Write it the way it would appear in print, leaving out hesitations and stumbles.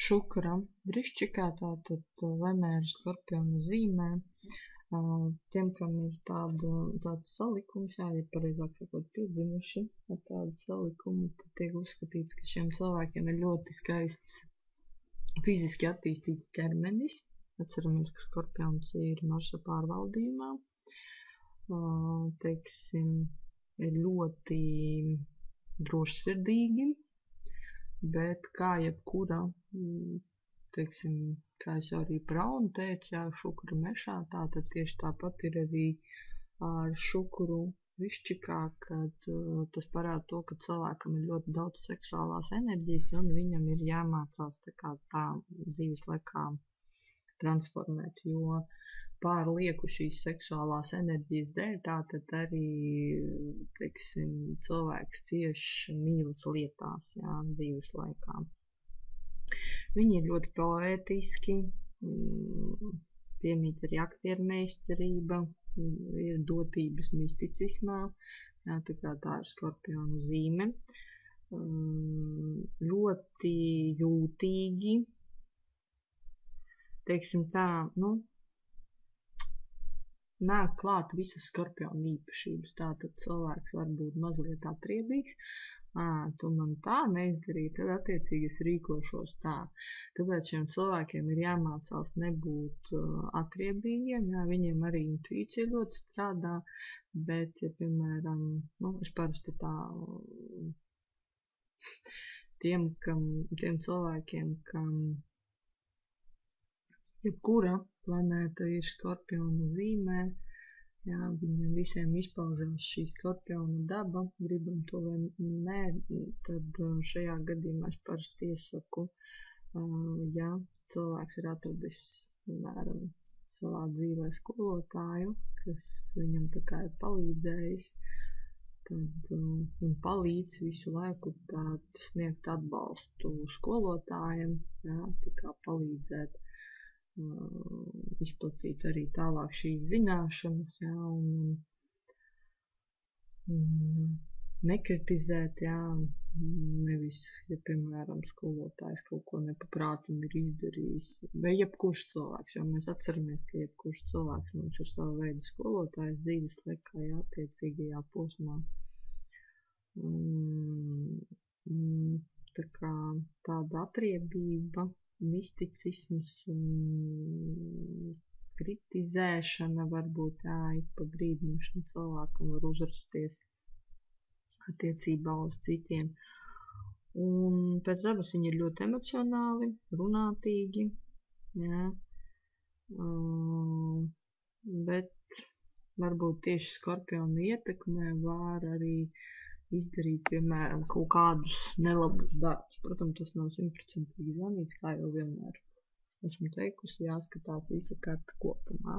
Šukura briščikā, tātad Venēra Skorpiona zīmē. Tiem, kam ir tāds salikums, ja pareizāk sakot, piedzimuši ar tādu salikumu, tad tiek uzskatīts, ka šiem cilvēkiem ir ļoti skaists fiziski attīstīts ķermenis. Atceramies, ka Skorpions ir Marsa pārvaldījumā. Teiksim, ir ļoti drošsirdīgi, bet kā jebkura, teiksim, kā es jau arī Braunu teicu, jā, šukura mešā, tātad tieši tāpat ir arī ar šukuru višķikā, kad tas parāda to, ka cilvēkam ir ļoti daudz seksuālās enerģijas un viņam ir jāmācās tā dzīves laikā transformēt, jo pārlieku šīs seksuālās enerģijas dēļ, tātad arī, teiksim, cilvēks cieš mīlas lietās, jā, dzīves laikā. Viņi ir ļoti poētiski, piemīt arī aktiermeistarība, ir dotības misticismā, jā, tā ir Skorpionu zīme. Ļoti jūtīgi, teiksim tā, nāk klāt visas Skorpionu īpašības, tātad cilvēks var būt mazliet atriebīgs, tu man tā neizdarīji, tad attiecīgi es rīkošos tā. Tāpēc šiem cilvēkiem ir jāmācās nebūt atriebīgiem, jā, viņiem arī intuīcija ļoti strādā, bet, ja, piemēram, es parasti tā tiem cilvēkiem, kam jebkura planēta ir Skorpiona zīmē, jā, viņiem visiem izpaužās šī Skorpiona daba, gribam to vai nē, tad šajā gadījumā es parasti iesaku, ja cilvēks ir atradis, piemēram, savā dzīvē skolotāju, kas viņam tā kā ir palīdzējis, tad, un palīdz visu laiku sniegt atbalstu skolotājiem, jā, tā kā palīdzēt izplatīt arī tālāk šīs zināšanas, jā, un nekritizēt, jā, nevis, ja, piemēram, skolotājs kaut ko nepaprātīgi ir izdarījis, vai jebkurš cilvēks, jo mēs atceramies, ka jebkurš cilvēks mums ir sava veida skolotājs dzīves laikā, jā, attiecīgajā posmā. Tā kā tāda atriebība, misticisms un kritizēšana varbūt, jā, ik pa brīdim šim cilvēkam var uzrasties attiecībā uz citiem. Un pēc dabas viņi ir ļoti emocionāli, runātīgi, jā, bet varbūt tieši Skorpiona ietekmē var arī izdarīt, piemēram, kaut kādus nelabus darbus. Protams, tas nav 100% izvanīts, kā jau vienmēr esmu teikusi, jāskatās visa karta kopumā.